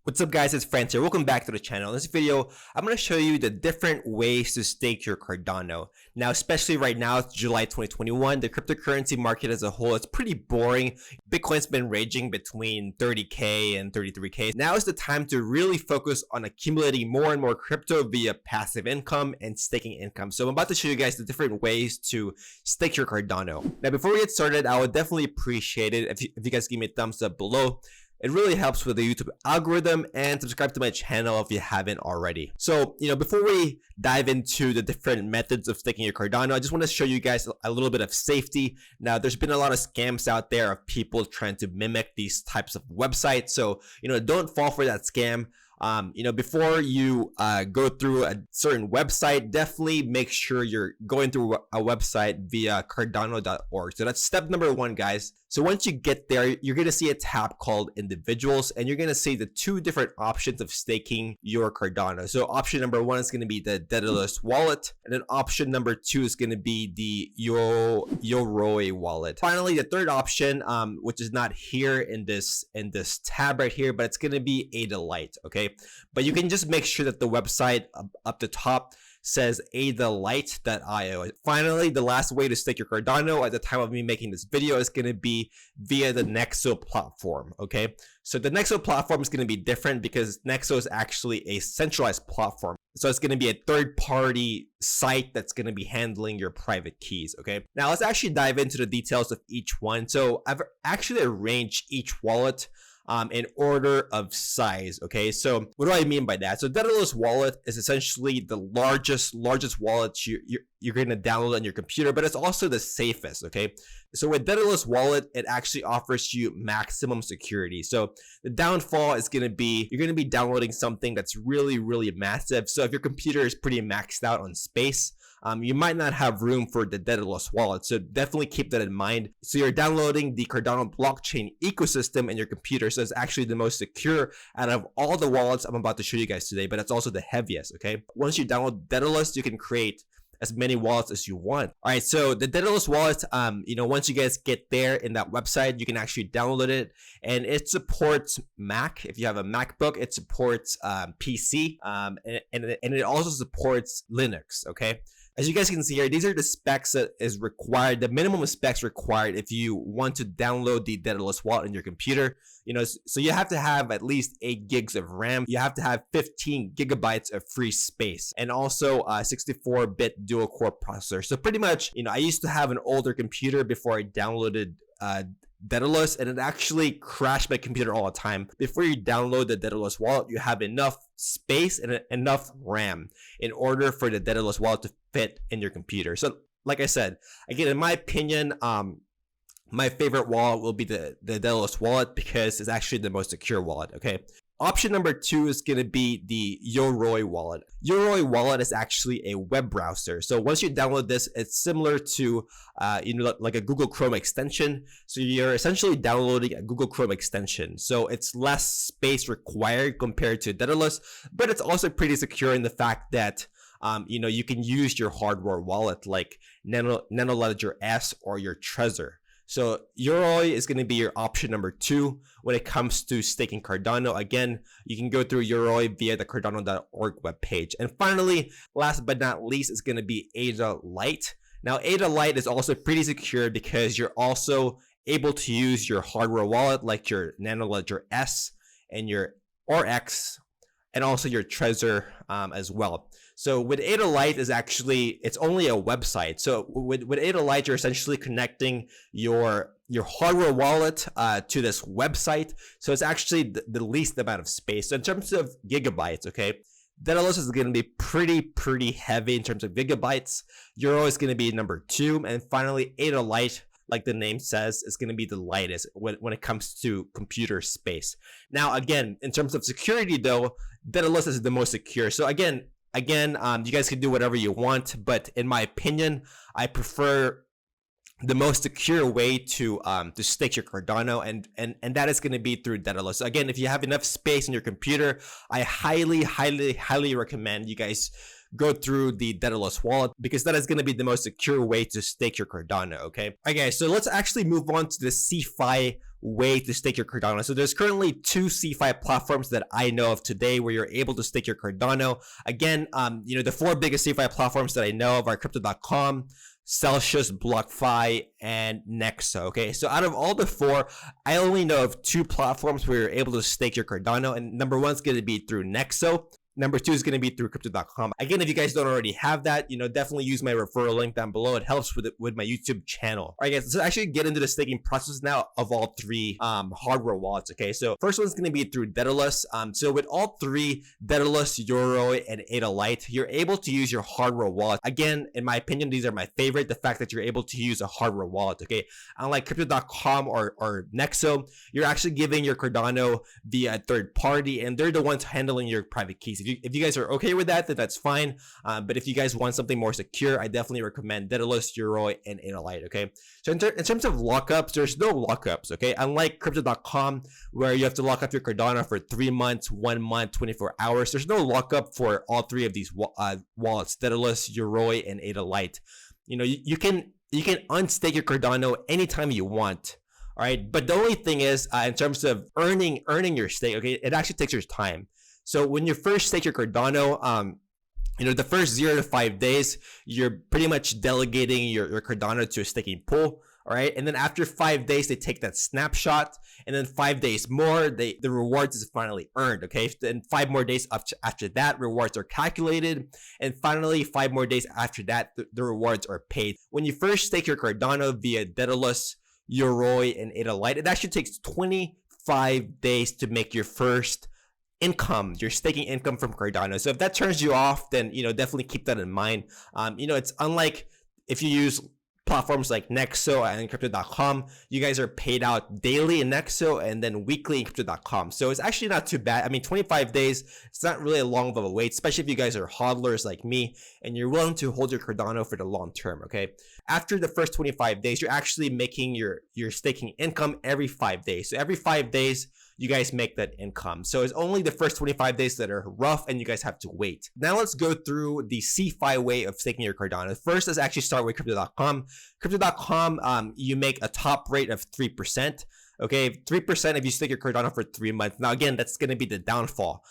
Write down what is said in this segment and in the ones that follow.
What's up guys, it's France here. Welcome back to the channel. In this video, I'm going to show you the different ways to stake your Cardano. Now, especially right now, it's July 2021, the cryptocurrency market as a whole, it's pretty boring. Bitcoin's been ranging between 30K and 33K. Now is the time to really focus on accumulating more and more crypto via passive income and staking income. So I'm about to show you guys the different ways to stake your Cardano. Now, before we get started, I would definitely appreciate it if you guys give me a thumbs up below. It really helps with the YouTube algorithm, and subscribe to my channel if you haven't already. So, before we dive into the different methods of staking your Cardano, I just want to show you guys a little bit of safety. Now, there's been a lot of scams out there of people trying to mimic these types of websites. So, don't fall for that scam. Before you go through a certain website, definitely make sure you're going through a website via Cardano.org. So that's step number one, guys. So once you get there, you're going to see a tab called individuals, and you're going to see the two different options of staking your Cardano. So option number one is going to be the Daedalus wallet, and then option number two is going to be the Yoroi wallet. Finally, the third option, which is not here in this tab right here, but it's going to be ADA Lite. Okay, but you can just make sure that the website up the top says adalite.io. Finally, the last way to stake your Cardano at the time of me making this video is going to be via the Nexo platform. Okay, so the Nexo platform is going to be different because Nexo is actually a centralized platform. So it's going to be a third-party site that's going to be handling your private keys. Okay, now let's actually dive into the details of each one. So I've actually arranged each wallet in order of size. Okay, so what do I mean by that? So Daedalus wallet is essentially the largest wallet you're going to download on your computer, but it's also the safest. Okay, so with Daedalus wallet, it actually offers you maximum security. So the downfall is going to be you're going to be downloading something that's really massive. So if your computer is pretty maxed out on space, you might not have room for the Daedalus wallet. So definitely keep that in mind. So you're downloading the Cardano blockchain ecosystem in your computer. So it's actually the most secure out of all the wallets I'm about to show you guys today, but it's also the heaviest. Okay, once you download Daedalus, you can create as many wallets as you want. All right, so the Daedalus wallet, once you guys get there in that website, you can actually download it, and it supports Mac. If you have a MacBook, it supports PC, and it also supports Linux. Okay, as you guys can see here, these are the specs that is required, the minimum specs required if you want to download the Daedalus wallet in your computer. So you have to have at least 8 gigs of RAM. You have to have 15 gigabytes of free space, and also a 64-bit dual core processor. So pretty much, I used to have an older computer before I downloaded Daedalus, and it actually crashed my computer all the time. Before you download the Daedalus wallet, you have enough space and enough RAM in order for the Daedalus wallet to fit in your computer. So like I said, again, in my opinion, my favorite wallet will be the Daedalus wallet because it's actually the most secure wallet. Okay, option number two is going to be the Yoroi wallet. Yoroi wallet is actually a web browser. So once you download this, it's similar to like a Google Chrome extension. So you're essentially downloading a Google Chrome extension. So it's less space required compared to Daedalus, but it's also pretty secure in the fact that you can use your hardware wallet like Nanoledger S or your Trezor. So Yoroi is going to be your option number two when it comes to staking Cardano. Again, you can go through Yoroi via the Cardano.org webpage. And finally, last but not least, is going to be ADA Lite. Now, ADA Lite is also pretty secure because you're also able to use your hardware wallet like your Nanoledger S and your RX, and also your Trezor as well. So with ADA Lite it's only a website. So with ADA Lite, you're essentially connecting your hardware wallet to this website. So it's actually the least amount of space. So in terms of gigabytes, okay, Daedalus is going to be pretty heavy in terms of gigabytes. Yoroi is going to be number two, and finally ADA Lite, like the name says, is going to be the lightest when it comes to computer space. Now, again, in terms of security though, Daedalus is the most secure. So again, you guys can do whatever you want, but in my opinion, I prefer the most secure way to stake your Cardano, and that is going to be through Daedalus. So again, if you have enough space in your computer, I highly recommend you guys go through the Daedalus wallet, because that is going to be the most secure way to stake your Cardano. Okay. Okay. So let's actually move on to the cefi way to stake your Cardano. So there's currently 2 cefi platforms that I know of today where you're able to stake your Cardano. Again, the 4 biggest cefi platforms that I know of are Crypto.com, Celsius, BlockFi, and Nexo. Okay, so out of all the 4, I only know of 2 platforms where you're able to stake your Cardano, and number 1 is going to be through Nexo. Number 2 is going to be through Crypto.com. Again, if you guys don't already have that, definitely use my referral link down below. It helps with my YouTube channel. All right, guys, let's actually get into the staking process now of all 3 hardware wallets. Okay, so first one's going to be through Daedalus. So with all 3, Daedalus, Yoroi, and ADA Lite, you're able to use your hardware wallet. Again, in my opinion, these are my favorite. The fact that you're able to use a hardware wallet. Okay, unlike Crypto.com or Nexo, you're actually giving your Cardano via a third party, and they're the ones handling your private keys. If you guys are okay with that, then that's fine. But if you guys want something more secure, I definitely recommend Daedalus, Yoroi, and ADA Lite. Okay. So in terms of lockups, there's no lockups. Okay. Unlike Crypto.com, where you have to lock up your Cardano for 3 months, 1 month, 24 hours. There's no lockup for all 3 of these wallets: Daedalus, Yoroi, and ADA Lite. You can unstake your Cardano anytime you want. All right. But the only thing is, in terms of earning your stake, okay, it actually takes your time. So when you first stake your Cardano, the first 0 to 5 days, you're pretty much delegating your Cardano to a staking pool. All right. And then after 5 days, they take that snapshot, and then 5 days more, the rewards is finally earned. Okay. Then 5 more days after that, rewards are calculated. And finally, 5 more days after that, the rewards are paid. When you first stake your Cardano via Daedalus, Yoroi, and ADA Lite, it actually takes 25 days to make your first income, your staking income from Cardano. So if that turns you off, then definitely keep that in mind. It's unlike if you use platforms like Nexo and Crypto.com. You guys are paid out daily in Nexo and then weekly in Crypto.com. So it's actually not too bad. I mean, 25 days, it's not really a long of a wait, especially if you guys are hodlers like me and you're willing to hold your Cardano for the long term. Okay. After the first 25 days, you're actually making your staking income every 5 days. So every 5 days, you guys make that income. So it's only the first 25 days that are rough and you guys have to wait. Now let's go through the cefi way of staking your Cardano. First, let's actually start with Crypto.com. Crypto.com, you make a top rate of 3%. Okay, 3% if you stake your Cardano for 3 months. Now again, that's going to be the downfall.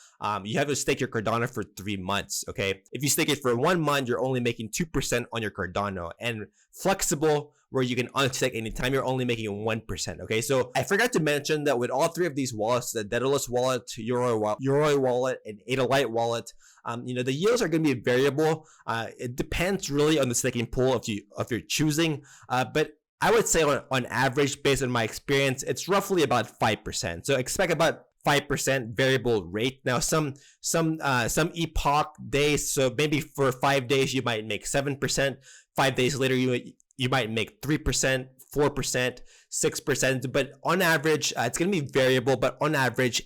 You have to stake your Cardano for 3 months. Okay, if you stake it for 1 month, you're only making 2% on your Cardano. And flexible, where you can unstake anytime, you're only making 1%. Okay, so I forgot to mention that with all 3 of these wallets, the Daedalus wallet, Yoroi wallet, and ADA Lite wallet, the yields are going to be variable. It depends really on the staking pool of your choosing, but I would say on average, based on my experience, it's roughly about 5%. So expect about 5% variable rate. Now some epoch days, so maybe for 5 days you might make 7%. 5 days later you might make 3%, 4%, 6%. But on average, it's gonna be variable. But on average,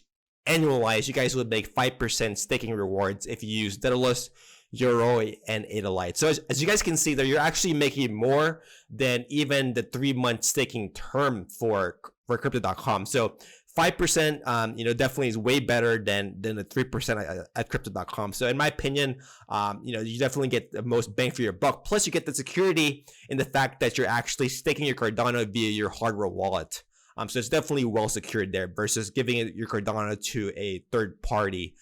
annualized, you guys would make 5% staking rewards if you use Daedalus, Yoroi, and ADA Lite. So as you guys can see there, you're actually making more than even the 3-month staking term for Crypto.com. So 5%, definitely is way better than the 3% at Crypto.com. So in my opinion, you definitely get the most bang for your buck. Plus you get the security in the fact that you're actually staking your Cardano via your hardware wallet. So it's definitely well secured there versus giving your Cardano to a third party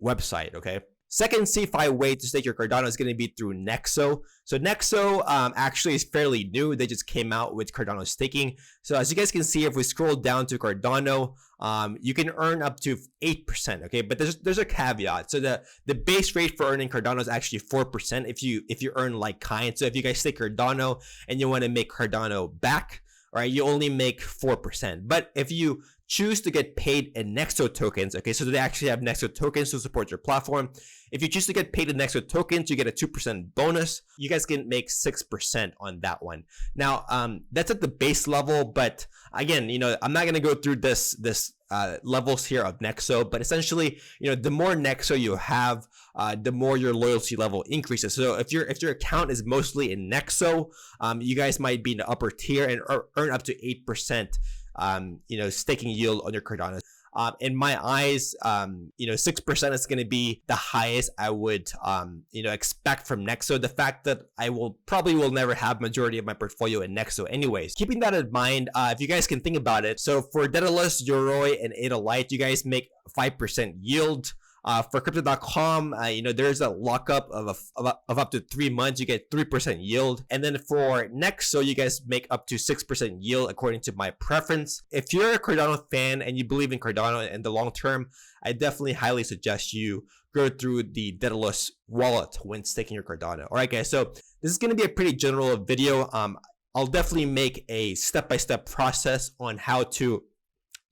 website. Okay. Second cefi way to stake your Cardano is going to be through Nexo. So Nexo actually is fairly new. They just came out with Cardano staking. So as you guys can see, if we scroll down to Cardano, you can earn up to 8%. Okay, but there's a caveat. So the base rate for earning Cardano is actually 4% if you earn like kind. So if you guys stake Cardano and you want to make Cardano back, all right, you only make 4%. But if you choose to get paid in Nexo tokens, okay, so they actually have Nexo tokens to support your platform. If you choose to get paid in Nexo tokens, you get a 2% bonus. You guys can make 6% on that one. Now, that's at the base level, but again, I'm not gonna go through this levels here of Nexo, but essentially, the more Nexo you have, the more your loyalty level increases. So if your account is mostly in Nexo, you guys might be in the upper tier and earn up to 8%. Staking yield on your Cardano. In my eyes, 6% is going to be the highest I would, expect from Nexo. The fact that I will never have majority of my portfolio in Nexo anyways. Keeping that in mind, if you guys can think about it, so for Daedalus, Yoroi, and Adalite, you guys make 5% yield. For crypto.com, there's a lockup of up to 3 months. You get 3% yield. And then for Nexo, you guys make up to 6% yield according to my preference. If you're a Cardano fan and you believe in Cardano in the long term, I definitely highly suggest you go through the Daedalus wallet when staking your Cardano. All right, guys. So this is going to be a pretty general video. I'll definitely make a step-by-step process on how to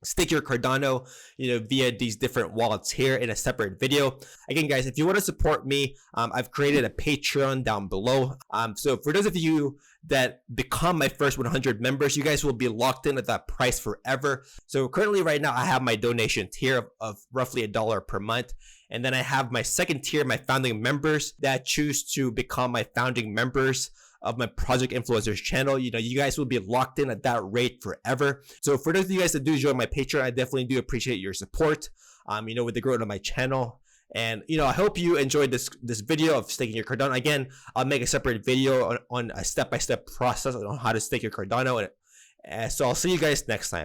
stake your Cardano, via these different wallets here in a separate video. Again, guys, if you want to support me, I've created a Patreon down below. So for those of you that become my first 100 members, you guys will be locked in at that price forever. So currently right now, I have my donation tier of roughly $1 per month. And then I have my second tier, my founding members that choose to become my founding members of my Project Influencers channel. You guys will be locked in at that rate forever. So for those of you guys that do join my Patreon, I definitely do appreciate your support, with the growth of my channel. And, I hope you enjoyed this video of staking your Cardano. Again, I'll make a separate video on a step-by-step process on how to stake your Cardano. So I'll see you guys next time.